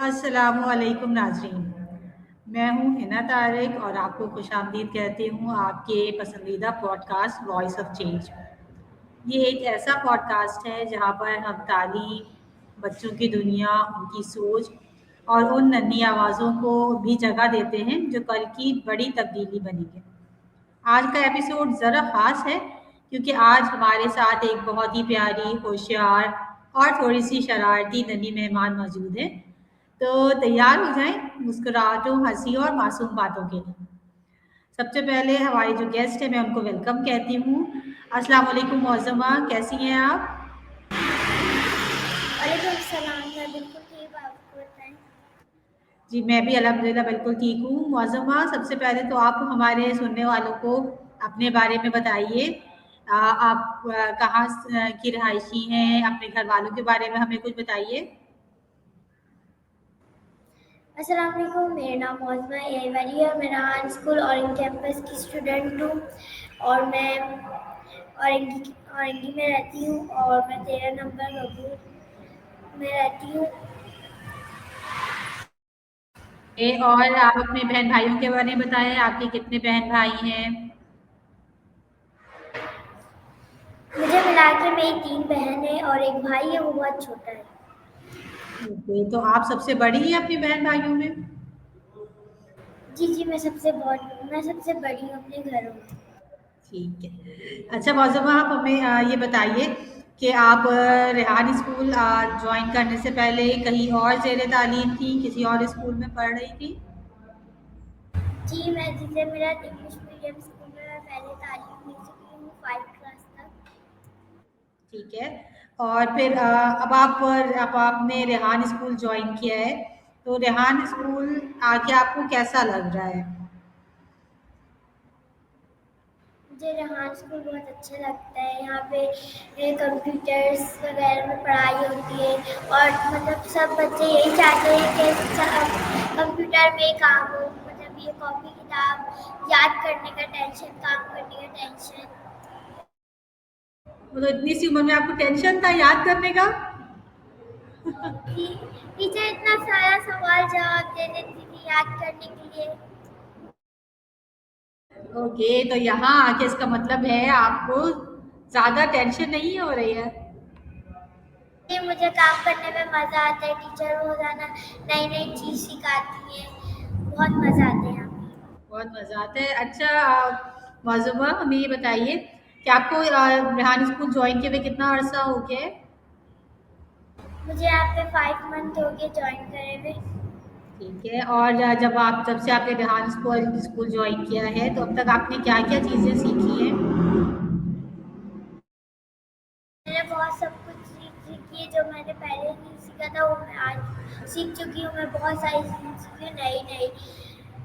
अस्सलामुअलैकुम नाज़रीन। मैं हूँ हिना तारिक और आपको खुशामदीद कहती हूँ आपके पसंदीदा पॉडकास्ट वॉइस ऑफ चेंज। ये एक ऐसा पॉडकास्ट है जहाँ पर हम तालीम, बच्चों की दुनिया, उनकी सोच और उन नन्ही आवाज़ों को भी जगह देते हैं जो कल की बड़ी तब्दीली बनेंगे। आज का एपिसोड ज़रा ख़ास है क्योंकि आज हमारे साथ एक बहुत ही प्यारी, होशियार और थोड़ी-सी शरारती नन्ही मेहमान मौजूद हैं। तो तैयार हो जाएँ मुस्कुराहटों, हँसी और मासूम बातों के लिए। सबसे पहले हमारे जो गेस्ट हैं मैं उनको वेलकम कहती हूँ। अस्सलाम वालेकुम मौज़मा, कैसी हैं आप? वालेकुम सलाम। मैं बिल्कुल ठीक, आप बताएं। जी, मैं भी अल्हम्दुलिल्लाह बिल्कुल ठीक हूँ। मौज़मा, सबसे पहले तो आप हमारे सुनने वालों को अपने बारे में बताइए। आप कहाँ की रहायशी हैं? अपने घर वालों के बारे में हमें कुछ बताइए। अस्सलाम वालेकुम, मेरा नाम मौज़मा एवारी है। मैं राहान स्कूल ऑरेंज कैंपस की स्टूडेंट हूँ और मैं औरंगी में रहती हूँ और मैं 13 नंबर गबूर में रहती हूँ। और आप अपने बहन भाइयों के बारे में बताएं, आपके कितने बहन भाई हैं? मुझे मिला के मेरी 3 बहन है और एक भाई है, वो बहुत छोटा है। ओके, तो आप सबसे बड़ी हैं अपने बहन भाइयों में? जी, मैं सबसे बड़ी हूँ अपने घरों में। ठीक है। अच्छा मौज़मा, आप हमें ये बताइए कि आप रेहान स्कूल जॉइन करने से पहले कहीं और ज़ेर तालीम थी, किसी और स्कूल में पढ़ रही थी? जी, मैं जिसे मेरा इंग्लिश मीडियम स्कूल में मैं पहले तालीम ले चुकी हूँ 5 क्लास तक। ठीक है। और फिर अब आपने रेहान स्कूल जॉइन किया है, तो रेहान स्कूल आके आपको कैसा लग रहा है? मुझे रेहान स्कूल बहुत अच्छा लगता है। यहाँ पे कंप्यूटर्स वगैरह में पढ़ाई होती है और मतलब सब बच्चे यही चाहते हैं कि कंप्यूटर में काम हो, मतलब ये कॉपी किताब याद करने का टेंशन, काम करने का टेंशन। मतलब इतनी सी उम्र में आपको टेंशन था याद करने का? टीचर इतना सारा सवाल जवाब दे देती थी याद करने के लिए। ओके, तो यहाँ आके इसका मतलब है आपको ज़्यादा टेंशन नहीं हो रही है। ये मुझे काम करने में मज़ा आता है। टीचर रोज़ाना नई नई चीज़ सिखाती है, बहुत मज़ा आता है यहाँ पे। बहुत मज़ा आता है। अच्छा मौज़ूमा, हमें ये बताइए कि आपको रेहान स्कूल जॉइन किए हुए कितना अरसा हो गया है? मुझे यहाँ पे 5 मंथ हो गए ज्वाइन करे हुए। ठीक है। और जब से आपने रेहान स्कूल स्कूल जॉइन किया है तो अब तक आपने क्या-क्या चीज़ें सीखी हैं? मैंने बहुत सब कुछ सीखी है जो मैंने पहले नहीं सीखा था, वो मैं आज सीख चुकी हूँ। मैं बहुत सारी चीज़ें सीखी हूँ नई नई।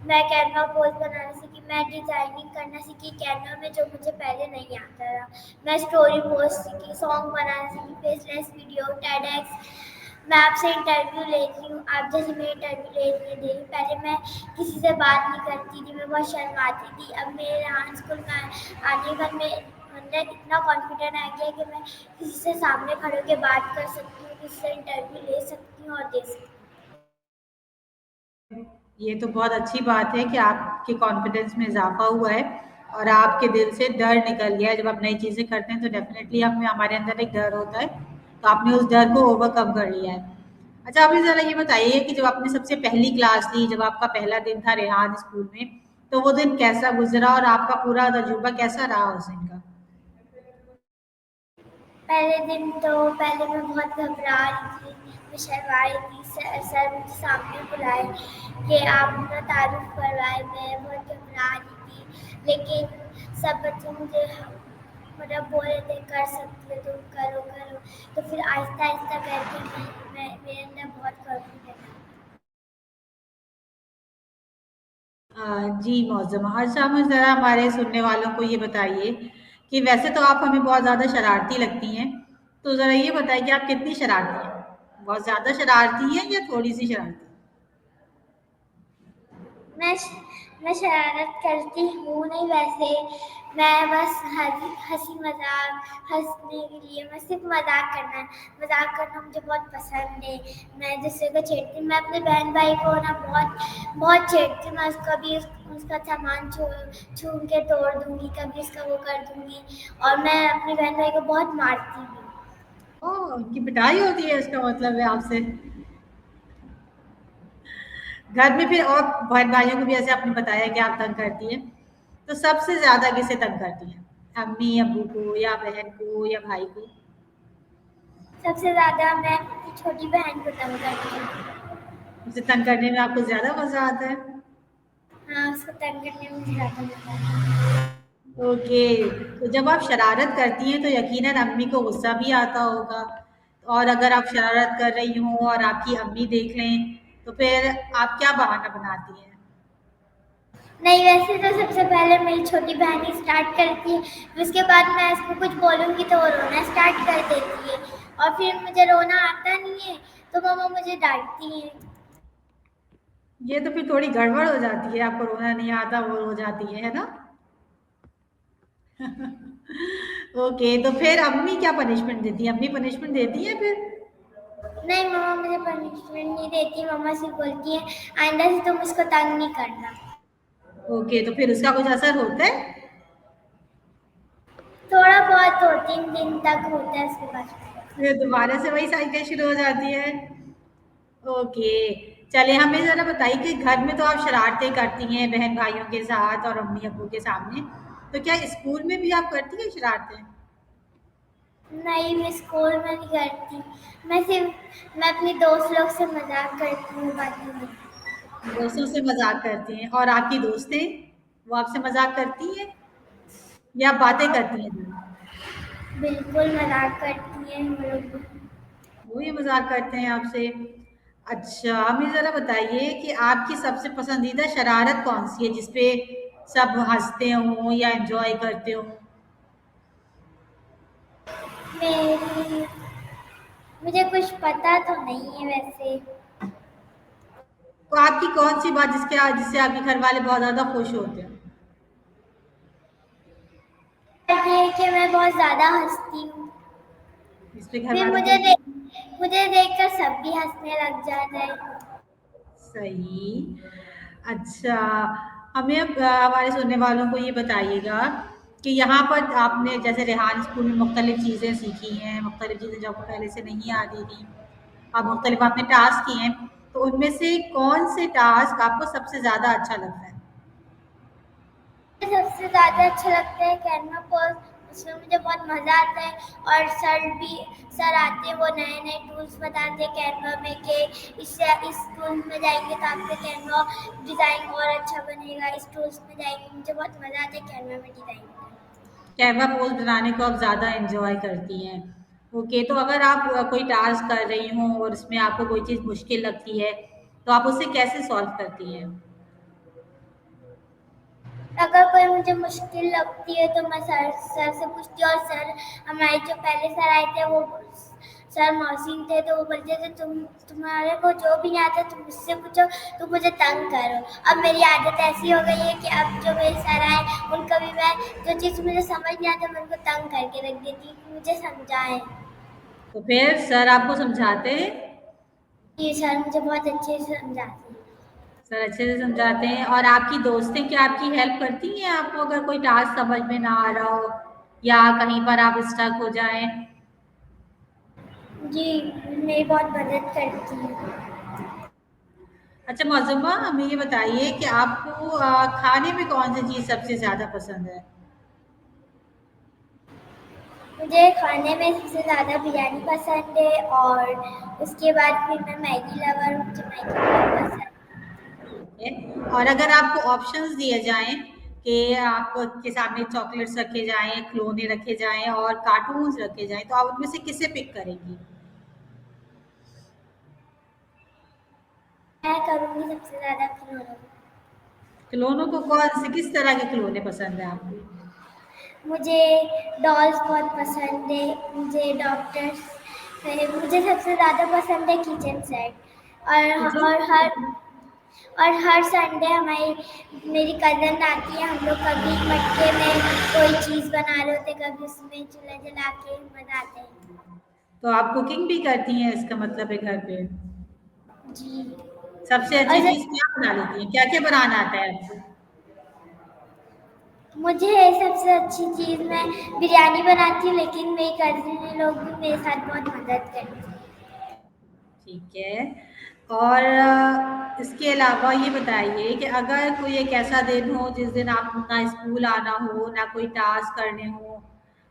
मैं कैनवा पोस्ट बनाना सीखी, मैं डिजाइनिंग करना सीखी कैनवा में, जो मुझे पहले नहीं आता था। मैं स्टोरी पोस्ट सीखी, सॉन्ग बनाना सीखी, फेसलेस वीडियो, टेडएक्स। मैं आपसे इंटरव्यू ले रही हूँ, आप जैसे मैं इंटरव्यू ले रही हूँ। पहले मैं किसी से बात नहीं करती थी, मैं बहुत शर्माती थी। अब मेरे रेहान स्कूल में आने के बाद मैं अंदर इतना कॉन्फिडेंट आ गया कि मैं किसी से सामने खड़े होकर बात कर सकती हूँ, किसी से इंटरव्यू ले सकती हूँ और दे सकती हूँ। ये तो बहुत अच्छी बात है कि आपके कॉन्फिडेंस में इज़ाफ़ा हुआ है और आपके दिल से डर निकल गया है। जब आप नई चीज़ें करते हैं तो डेफ़िनेटली हमें हमारे अंदर एक डर होता है, तो आपने उस डर को ओवरकम कर लिया है। अच्छा, आप मुझे ज़रा ये बताइए कि जब आपने सबसे पहली क्लास ली, जब आपका पहला दिन था रेहान स्कूल में, तो वो दिन कैसा गुज़रा और आपका पूरा तजुर्बा कैसा रहा उस दिन का? पहले दिन तो पहले मैं बहुत घबरा रही थी, मैं शर्मा रही थी। सर मुझे सामने बुलाए कि आप अपना तारुफ करवाए, मैं बहुत घबरा रही थी। लेकिन सब बच्चे मुझे मतलब बोल रहे थे कर सकती हो तुम, करो करो। तो फिर आहिस्ता आहिस्ता करके मैं मेरे अंदर बहुत कॉन्फिडेंस। जी मौज़म, अच्छा मुझे ज़रा हमारे सुनने वालों को ये बताइए कि वैसे तो आप हमें बहुत ज़्यादा शरारती लगती हैं, तो ज़रा ये बताइए कि आप कितनी शरारती हैं? बहुत ज़्यादा शरारती हैं या थोड़ी-सी शरारती? मैं मैं शरारत करती हूँ नहीं वैसे, मैं बस हंसी मजाक हंसने के लिए, मैं सिर्फ मजाक करना मुझे बहुत पसंद है। मैं दूसरे को छेड़ती हूँ, मैं अपने बहन भाई को ना बहुत बहुत छेड़ती हूँ। मैं कभी उसका सामान छू के तोड़ दूंगी, कभी उसका वो कर दूंगी, और मैं अपने बहन भाई को बहुत मारती हूँ। ओह, उनकी पिटाई होती है, इसका मतलब है आपसे। घर में फिर और बहन भाइयों को भी ऐसे आपने बताया कि आप तंग करती हैं, तो सबसे ज्यादा किसे तंग करती हैं? अम्मी अब्बू को, या बहन को, या भाई को? सबसे ज्यादा मैं अपनी छोटी बहन को तंग करती हूँ। उसे तंग करने में आपको ज्यादा मजा आता है? हाँ, उसको तंग करने में मुझे ज्यादा मजा आता है। ओके। तो जब आप शरारत करती हैं तो यकीनन अम्मी को गुस्सा भी आता होगा, और अगर आप शरारत कर रही हो और आपकी अम्मी देख लें तो फिर आप क्या बहाना बनाती हैं? नहीं, वैसे तो सबसे पहले मेरी छोटी बहन ही स्टार्ट करती है, फिर उसके बाद मैं उसको कुछ बोलूँगी तो वो रोना स्टार्ट कर देती है, और फिर मुझे रोना आता नहीं है तो मम्मा मुझे डांटती हैं। ये तो फिर थोड़ी गड़बड़ हो जाती है, आपको रोना नहीं आता, वो रो जाती है ना? ओके, तो फिर अम्मी क्या पनिशमेंट देती है? अम्मी पनिशमेंट देती है फिर? नहीं, मम्मा मुझे पनिशमेंट नहीं देती, मम्मा सिर्फ बोलती है आइंदा से तुम इसको तंग नहीं करना। ओके, तो फिर उसका कुछ असर होता है? थोड़ा बहुत 2-3 दिन तक होता है, उसके बाद फिर दोबारा से वही साइकिल शुरू हो जाती है। ओके, चलिए हमें ज़रा बताइए कि घर में तो आप शरारतें करती हैं बहन भाइयों के साथ और अम्मी अब्बू के सामने, तो क्या स्कूल में भी आप करती हैं शरारतें? नहीं, मैं स्कूल में नहीं करती, मैं अपने दोस्त लोग से मजाक करती हूँ बाकी में। दोस्तों से मजाक करती हैं, और आपकी दोस्तें, वो आपसे मजाक करती हैं या बातें करती हैं? बिल्कुल मजाक करती हैं हम लोग। वो ये मजाक करते हैं आपसे? अच्छा, हमें ज़रा बताइए कि आपकी सबसे पसंदीदा शरारत कौन सी है जिसपे सब हंसते हों या एंजॉय करते हों? मेरी मुझे कुछ पता तो नहीं है वैसे। तो आपकी कौन सी बात जिससे आपके घर वाले बहुत ज्यादा खुश होते हैं? ये है कि मैं बहुत ज़्यादा हँसती हूँ, जिस पे घर फिर वालों को? मुझे देखकर सब भी हँसने लग जाता है। सही। अच्छा, हमें अब हमारे सुनने वालों को ये बताइएगा कि यहाँ पर आपने जैसे रेहान स्कूल में मुख्तलिफ चीज़ें सीखी हैं, मुख्तलिफ चीज़ें जो आपको पहले से नहीं आती थी, अब मुख्तलिफ आपने टास्क किए हैं, तो उनमें से कौन से टास्क आपको सबसे ज़्यादा अच्छा लगता है? मुझे सबसे ज़्यादा अच्छा लगता है कैनवा पोज, उसमें मुझे बहुत मज़ा आता है, और सर आते हैं, वो नए नए टूल्स बताते हैं कैनवा में कि इस टूल्स में जाएंगे तो आपका कैनवा डिज़ाइन और अच्छा बनेगा, इस टूल्स में जाएंगे, मुझे बहुत मज़ा आता है कैनवा में डिज़ाइन करना। कैनवा पोस्ट बनाने को आप ज़्यादा एंजॉय करती हैं। ओके, तो अगर आप कोई टास्क कर रही हों और उसमें आपको कोई चीज़ मुश्किल लगती है, तो आप उसे कैसे सॉल्व करती हैं? अगर कोई मुझे मुश्किल लगती है तो मैं सर से पूछती हूँ, और सर हमारे जो पहले सर आए थे वो सर मौसीन थे, तो वो बोलते थे तुम्हारे को जो भी नहीं आता तुम मुझसे पूछो, तुम मुझे तंग करो। अब मेरी आदत ऐसी हो गई है कि अब जो मेरे सर आए उनको भी मैं जो चीज़ मुझे समझ नहीं आता मैं उनको तंग करके रख देती हूँ कि मुझे समझाएं। तो फिर सर आपको समझाते हैं? ये सर मुझे बहुत अच्छे से समझाते हैं। सर अच्छे से समझाते हैं, और आपकी दोस्तें क्या आपकी हेल्प करती हैं आपको अगर कोई टास्क समझ में ना आ रहा हो या कहीं पर आप स्टक हो जाएँ? जी, मेरी बहुत मदद करती है। अच्छा मौज़ुमा, हमें ये बताइए कि आपको खाने में कौन-सी चीज़ सबसे ज़्यादा पसंद है? मुझे खाने में सबसे ज़्यादा बिरयानी पसंद है, और उसके बाद फिर मैं मैगी लवर हूँ, मुझे मैगी बहुत पसंद है। है। और अगर आपको ऑप्शंस दिए जाएँ कि आपके सामने चॉकलेट्स रखे जाएँ, खिलौने रखे जाएँ और कार्टून्स रखे जाएँ, तो आप उनमें से किसे पिक करेंगी? मैं करूँगी सबसे ज़्यादा खिलौनों। खिलौनों को कौन से किस तरह के खिलौने पसंद हैं आपको? मुझे डॉल्स बहुत पसंद है, मुझे डॉक्टर्स, मुझे सबसे ज़्यादा पसंद है किचन सेट, और किचन और में हर पसंद? और हर संडे हमारी मेरी कज़न आती है, हम लोग कभी मटके में कोई चीज़ बना रहे होते, कभी उसमें चूल्हा जला के बनाते हैं। तो आप कुकिंग भी करती हैं, इसका मतलब है घर पे? जी। सबसे और अच्छी चीज़ क्या बना लेती हैं? क्या-क्या बनाना आता है आपको? मुझे सबसे अच्छी चीज़ मैं बिरयानी बनाती हूँ, लेकिन मेरी कज़न लोग भी मेरे साथ बहुत मदद करती हैं। ठीक है। और इसके अलावा ये बताइए कि अगर कोई एक ऐसा दिन हो जिस दिन आप ना स्कूल आना हो, ना कोई टास्क करने हो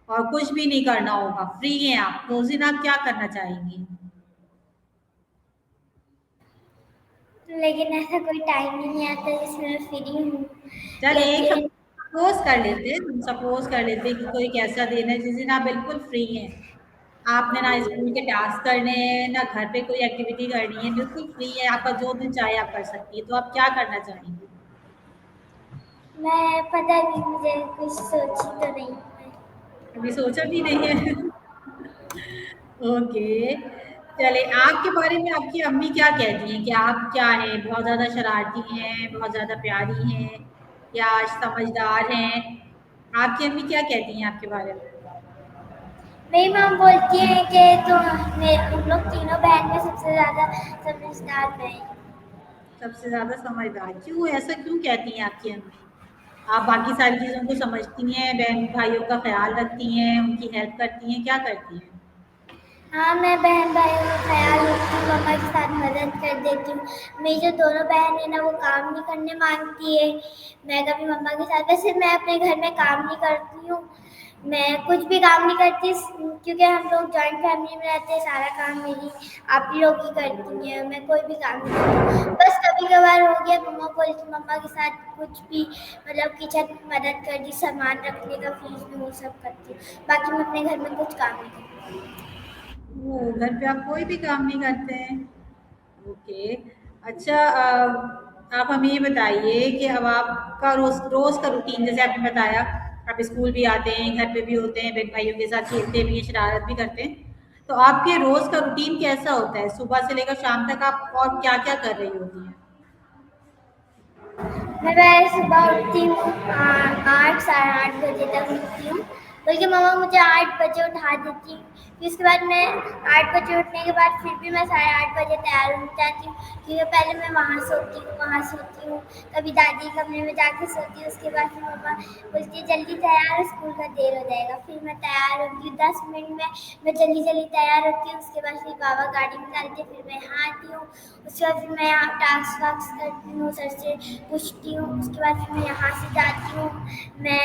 और कुछ भी नहीं करना होगा, फ्री हैं आप, तो उस दिन आप क्या करना चाहेंगी? लेकिन ऐसा कोई टाइम ही नहीं आता जिसमें मैं फ्री हूँ। चलिए एक लेकिन सपोज़ कर लेते हैं कि कोई एक ऐसा दिन है जिस दिन आप बिल्कुल फ्री हैं। आपने ना स्कूल के टास्क करने हैं, ना घर पे कोई एक्टिविटी करनी है, बिल्कुल फ्री है, आपका जो दिन चाहे आप कर सकती हैं, तो आप क्या करना चाहेंगी? मैं पता नहीं, मुझे कुछ सोची तो नहीं हूँ मैं। अभी सोचा भी नहीं है। ओके। चलिए आपके बारे में आपकी अम्मी क्या कहती हैं कि आप क्या हैं? बहुत ज़्यादा शरारती हैं, बहुत ज़्यादा प्यारी हैं या समझदार हैं? आपकी अम्मी क्या कहती हैं आपके बारे में? मेरी मॉम बोलती है कि तो हम लोग तीनों बहन में सबसे ज़्यादा समझदार मैं हूँ। सबसे ज़्यादा समझदार, क्यों ऐसा क्यों कहती हैं आपकी अम्मी? आप बाकी सारी चीज़ों को समझती हैं, बहन-भाइयों का ख़्याल रखती हैं, उनकी हेल्प करती हैं, क्या करती हैं? हाँ, मैं बहन भाइयों का ख्याल रखती हूँ, मम्मा के साथ मदद कर देती हूँ। मेरी जो दोनों बहन है ना, वो काम नहीं करने मांगती है। मैं कभी मम्मा के साथ, वैसे मैं अपने घर में काम नहीं करती हूँ, मैं कुछ भी काम नहीं करती, क्योंकि हम लोग जॉइंट फैमिली में रहते हैं। सारा काम मेरी आप ही लोग ही करती हैं, मैं कोई भी काम नहीं करती। बस कभी कभार हो गया मम्मा बोलती, मम्मा के साथ कुछ भी मतलब किचन में मदद कर दी, सामान रखने का, फ्रिज में, वो सब करती हूँ। बाकी मैं अपने घर में कुछ काम नहीं करती। ओह! घर पे आप कोई भी काम नहीं करते हैं। ओके। अच्छा आप हमें ये बताइए कि अब आपका रोज़ का रूटीन जैसे आपने बताया, आप स्कूल भी आते हैं, घर पे भी होते हैं, बहन-भाइयों के साथ खेलते भी हैं, शरारत भी करते हैं। तो आपके रोज़ का रूटीन कैसा होता है? सुबह से लेकर शाम तक आप और क्या-क्या कर रही होती हैं? मैं सुबह उठती हूँ 8 साढ़े 8 बजे तक उठती हूँ, बल्कि मम्मा मुझे 8 बजे उठा देती है। फिर उसके बाद मैं 8 बजे उठने के बाद फिर भी मैं साढ़े 8 बजे तैयार हो जाती हूँ, क्योंकि पहले मैं वहाँ सोती हूँ, कभी दादी के कमरे में जाके सोती हूँ। उसके बाद फिर मम्मा बोलती है जल्दी तैयार हो, स्कूल का देर हो जाएगा। फिर मैं तैयार होती हूँ, 10 मिनट में मैं जल्दी जल्दी तैयार होती हूँ। उसके बाद फिर बाबा गाड़ी निकालते हैं, फिर मैं यहाँ आती हूँ। उसके बाद फिर मैं यहाँ टास्क वास्क करती हूँ, सर से पूछती हूँ। उसके बाद फिर मैं यहाँ से जाती हूँ, मैं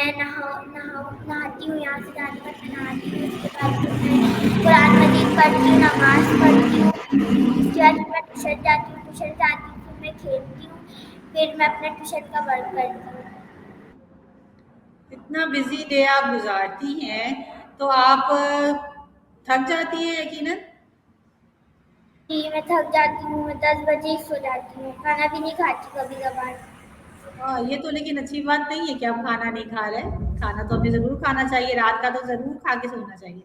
नहाती हूँ, यहाँ से जाने के बाद मैं नहाती हूँ। उसके बाद फिर मैं कुरान मजीद पढ़ती हूँ, नमाज पढ़ती हूँ। उसके बाद फिर मैं ट्यूशन जाती हूँ, फिर मैं खेलती हूँ, फिर मैं अपने ट्यूशन का वर्क करती हूँ। इतना बिज़ी डे आप गुज़ारती हैं, तो आप थक जाती हैं यकीनन? जी, मैं थक जाती हूँ, मैं 10 बजे ही सो जाती हूँ, खाना भी नहीं खाती कभी कभार। हाँ, ये तो लेकिन अच्छी बात नहीं है कि आप खाना नहीं खा रहे। खाना तो हमें ज़रूर खाना चाहिए, रात का तो ज़रूर खा के सोना चाहिए।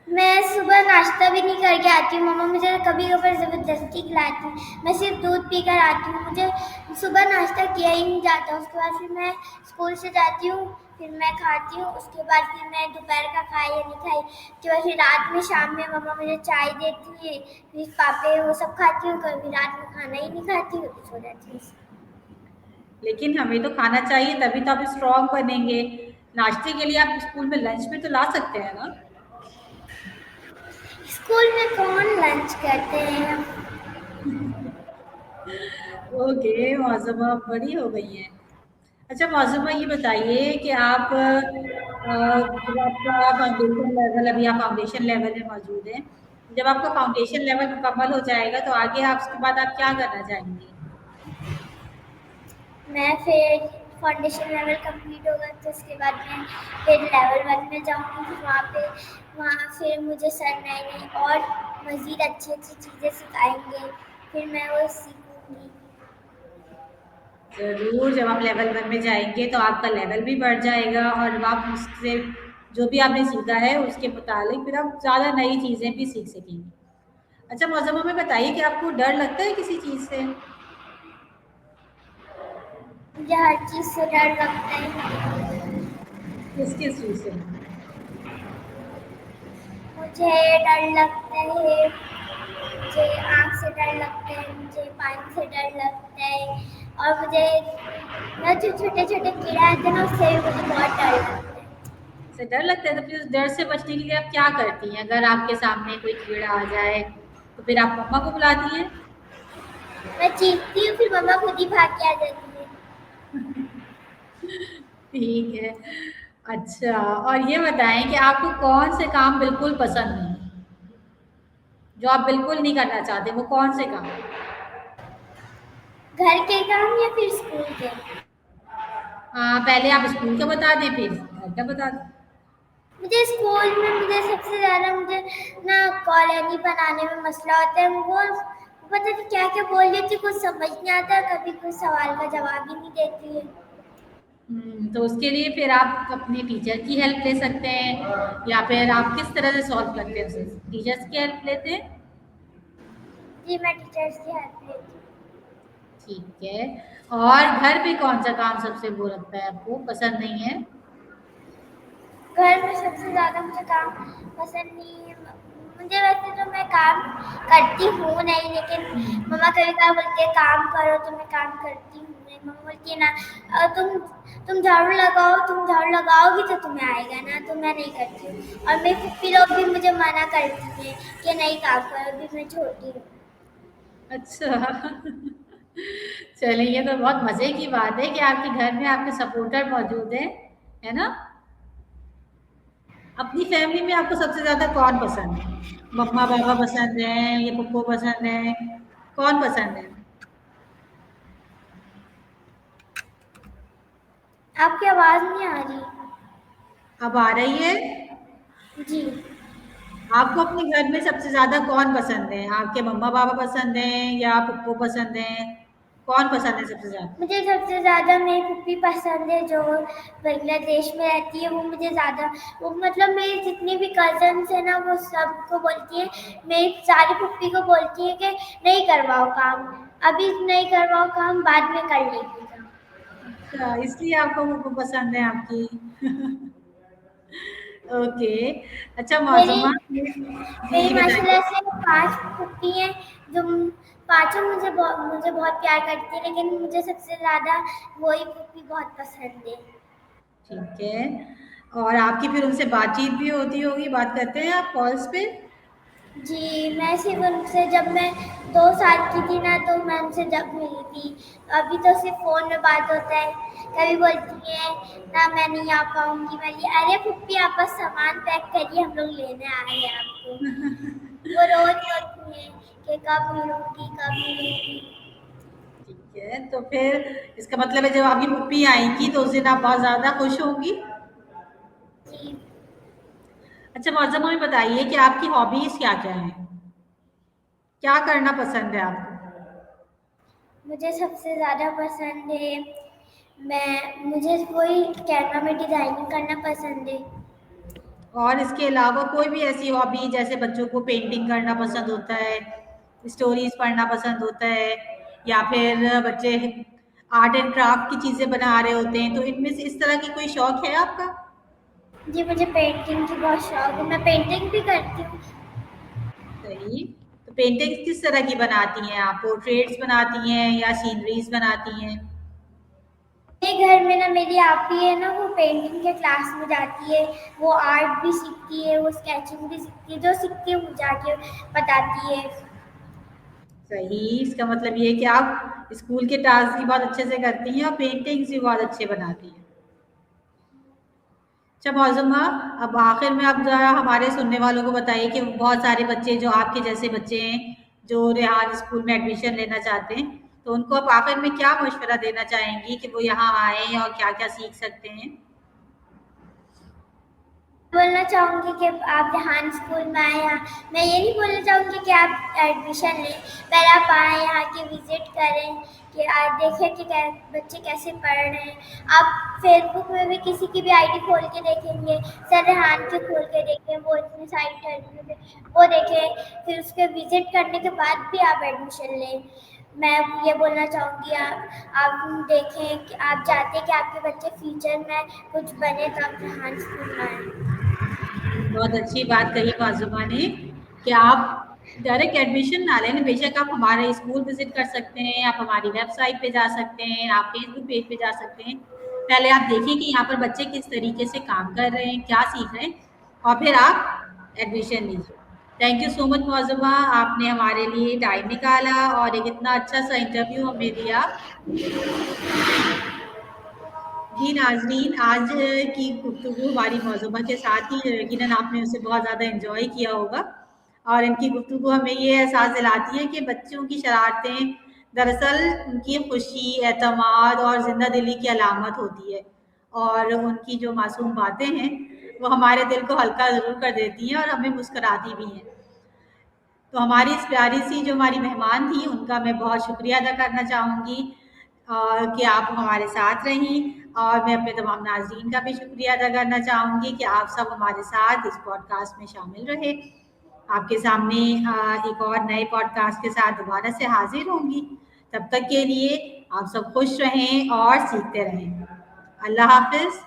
मैं सुबह नाश्ता भी नहीं करके आती हूँ, मम्मा मुझे कभी कभार ज़बरदस्ती खिलाती है। मैं सिर्फ दूध पीकर आती हूँ, मुझे सुबह नाश्ता किया ही नहीं जाता। उसके बाद फिर मैं स्कूल से जाती हूँ, फिर मैं खाती हूँ। उसके बाद फिर मैं दोपहर का खाई या नहीं खाई, उसके बाद फिर रात में शाम में मम्मा मुझे चाय देती है, फिर पापे वो सब खाती हूँ। कभी रात में खाना ही नहीं खाती हूँ, तो सो जाती हूँ। लेकिन हमें तो खाना चाहिए, तभी तो आप स्ट्रॉन्ग बनेंगे। नाश्ते के लिए आप स्कूल में लंच में तो ला सकते हैं ना? स्कूल में कौन लंच करते हैं? ओके, मौज़ूमा आप बड़ी हो गई हैं। अच्छा मौज़ूमा ये बताइए कि आप जब आपका फाउंडेशन लेवल अभी आप फाउंडेशन लेवल में मौजूद हैं। जब आपका फाउंडेशन लेवल मुकम्मल हो जाएगा तो आगे आप उसके बाद आप क्या करना चाहेंगी? मैं फिर फाउंडेशन लेवल कंप्लीट होगा तो उसके बाद मैं फिर लेवल 1 में जाऊँगी। फिर वहाँ फिर मुझे सर नई नई और मज़ीद अच्छी अच्छी चीज़ें सिखाएंगे, फिर मैं वो सीखूँगी। ज़रूर, जब आप लेवल 1 में जाएँगे तो आपका लेवल भी बढ़ जाएगा और जब आप उससे जो भी आपने सीखा है उसके मुताबिक फिर आप ज़्यादा नई चीज़ें भी सीख सकेंगी। अच्छा मौजमा में बताइए कि आपको डर लगता है किसी चीज़ से? मुझे हर चीज़ से डर लगता है। किस चीज़ से? मुझे डर लगता है, मुझे आँख से डर लगता है, मुझे पानी से डर लगता है, और मुझे ना जो छोटे-छोटे कीड़ा आते हैं ना उससे भी मुझे बहुत डर लगता है। से डर लगता है तो फिर उस डर से बचने के लिए आप क्या करती हैं? अगर आपके सामने कोई कीड़ा आ जाए, तो फिर आप मम्मा को बुलाती हैं? मैं चीखती हूँ फिर मम्मा खुद ही भाग के आ जाती है। ठीक है। अच्छा और ये बताएँ कि आपको कौन से काम बिल्कुल पसंद नहीं? जो आप बिल्कुल नहीं करना चाहते, वो कौन से काम? घर के काम या फिर स्कूल के? पहले आप स्कूल का बता दें, फिर घर का बता दें। मुझे स्कूल में मुझे सबसे ज़्यादा मुझे ना कॉलोनी बनाने में मसला होता है। वो पता नहीं क्या-क्या बोल रही थी, कुछ समझ नहीं आता, कभी कुछ सवाल का जवाब ही नहीं देती है। तो उसके लिए फिर आप अपने टीचर की हेल्प ले सकते हैं या फिर आप किस तरह से सॉल्व करते हैं उसे? टीचर्स की हेल्प लेते हैं? जी, मैं टीचर्स की हेल्प लेती हूँ। ठीक है। और घर पे कौन-सा काम सबसे वो लगता है आपको पसंद नहीं है? घर में सबसे ज़्यादा मुझे काम पसंद नहीं है। मुझे वैसे तो मैं काम करती हूँ नहीं, लेकिन हुँ। मम्मा कभी-कभार बोलती है काम करो, तो मैं काम करती हूँ नहीं। मम्मा बोलती है ना तुम तुम झाड़ू लगाओगी तो तुम्हें आएगा ना, तो मैं नहीं करती हूँ। और मेरी फूफी लोग भी मुझे मना करती हैं कि नहीं काम करो, अभी मैं छोटी हूँ। अच्छा। चलिए ये तो बहुत मज़े की बात है कि आपके घर में आपके सपोर्टर मौजूद हैं, है ना? अपनी फैमिली में आपको सबसे ज़्यादा कौन पसंद है? मम्मा-पापा पसंद हैं या फूफू पसंद हैं? कौन पसंद है? आपकी आवाज़ नहीं आ रही। अब आ रही है? जी। आपको अपने घर में सबसे ज़्यादा कौन पसंद है? आपके मम्मा-पापा पसंद हैं या फूफू पसंद हैं? कौन पसंद है सबसे ज़्यादा? मुझे सबसे ज़्यादा मेरी फूफी पसंद है जो बांग्लादेश में रहती है। वो मुझे ज़्यादा, वो मतलब मेरी जितनी भी कज़न्स हैं ना वो सबको बोलती है, मेरी सारी फूफी को बोलती है कि नहीं करवाओ काम, अभी नहीं करवाओ काम, बाद में कर लेगी काम। अच्छा, इसलिए आपको फूफू पसंद है आपकी। ओके। अच्छा मेरी मौज़ूमा मेरी जी माशाल्लाह बताइए। से 5 फूफी हैं जो पाँचों मुझे बहुत प्यार करती हैं, लेकिन मुझे सबसे ज़्यादा वही फूफी बहुत पसंद है। ठीक है। और आपकी फिर उनसे बातचीत भी होती होगी, बात करते हैं आप कॉल्स पे? जी, मैं सिर्फ़ उनसे जब मैं 2 साल की थी ना तो मैं उनसे जब मिली थी। अभी तो सिर्फ़ फ़ोन में बात होता है। कभी बोलती हैं ना मैं नहीं आ पाऊँगी, मैं बोली अरे फूफी आप बस सामान पैक करिए हम लोग लेने आ रहे हैं आपको। वो रोज़ बोलती हैं कि कब मिलूँगी, कब मिलूँगी। ठीक है, तो फिर इसका मतलब है जब आपकी फूफी आएँगी तो उस दिन आप बहुत ज़्यादा खुश होंगी? जी, अच्छा मौज़ूमा ये बताइए कि आपकी हॉबीज़ क्या-क्या हैं? क्या करना पसंद है आपको? मुझे सबसे ज़्यादा पसंद है, मुझे कोई कैमरा में डिज़ाइनिंग करना पसंद है। और इसके अलावा कोई भी ऐसी हॉबी जैसे बच्चों को पेंटिंग करना पसंद होता है, स्टोरीज़ पढ़ना पसंद होता है या फिर बच्चे आर्ट एंड क्राफ्ट की चीज़ें बना रहे होते हैं, तो इनमें से इस तरह की कोई शौक है आपका? जी, मुझे पेंटिंग की बहुत शौक है, मैं पेंटिंग भी करती हूँ। सही। तो पेंटिंग्स किस तरह की बनाती हैं आप? पोर्ट्रेट्स बनाती हैं या सीनरीज़ बनाती हैं? मेरे घर में ना मेरी आपी है ना, वो पेंटिंग के क्लास में जाती है, वो आर्ट भी सीखती है, वो स्केचिंग भी सीखती है, जो सीखती है मुझे आके बताती है। सही, इसका मतलब ये है कि आप स्कूल के टास्क भी बहुत अच्छे से करती हैं और पेंटिंग्स भी बहुत अच्छे बनाती हैं। अच्छा मौज़ूमा, अब आखिर में आप ज़रा हमारे सुनने वालों को बताइए कि बहुत सारे बच्चे जो आपके जैसे बच्चे हैं, जो रेहान स्कूल में एडमिशन लेना चाहते हैं, तो उनको आप आखिर में क्या मशवरा देना चाहेंगी कि वो यहाँ आएँ और क्या-क्या सीख सकते हैं? बोलना चाहूँगी कि आप जहान स्कूल में आए यहाँ, मैं ये नहीं बोलना चाहूँगी कि आप एडमिशन लें, पहले आप आएँ यहाँ की विज़िट करें कि आप देखें कि बच्चे कैसे पढ़ रहे हैं। आप फेसबुक में भी किसी की भी आईडी खोल के देखेंगे, सर रेहान की खोल के देखें, वो इतनी सारी इंटरव्यू वो देखें, फिर उसके विज़िट करने के बाद भी आप एडमिशन लें। मैं ये बोलना चाहूँगी आप देखें कि आप चाहते हैं कि आपके बच्चे फ्यूचर में कुछ बने तो आप रेहान स्कूल में आएँ। बहुत अच्छी बात कही माज़ुमा ने कि आप डायरेक्ट एडमिशन ना लें, बेशक आप हमारे स्कूल विजिट कर सकते हैं, आप हमारी वेबसाइट पे जा सकते हैं, आप फेसबुक पेज पे जा सकते हैं। पहले आप देखिए कि यहाँ पर बच्चे किस तरीके से काम कर रहे हैं, क्या सीख रहे हैं, और फिर आप एडमिशन लीजिए। थैंक यू सो मच माज़ुमा, आपने हमारे लिए टाइम निकाला और एक इतना अच्छा सा इंटरव्यू हमें दिया। जी नाज़रीन, आज की गुफ्तगू हमारी मौज़ूमा के साथ ही यकीनन आपने उसे बहुत ज़्यादा एंजॉय किया होगा और इनकी गुफ्तगू हमें ये एहसास दिलाती है कि बच्चों की शरारतें दरअसल उनकी खुशी, एतमाद और ज़िंदा दिली की अलामत होती है और उनकी जो मासूम बातें हैं वो हमारे दिल को हल्का ज़रूर कर देती हैं और हमें मुस्कुराती भी हैं। तो हमारी इस प्यारी सी जो हमारी मेहमान थी उनका मैं बहुत शुक्रिया अदा करना चाहूँगी कि आप हमारे साथ रहीं और मैं अपने तमाम नाज़रीन का भी शुक्रिया अदा करना चाहूँगी कि आप सब हमारे साथ इस पॉडकास्ट में शामिल रहे। आपके सामने एक और नए पॉडकास्ट के साथ दोबारा से हाजिर होंगी। तब तक के लिए आप सब खुश रहें और सीखते रहें। अल्लाह हाफ़िज़।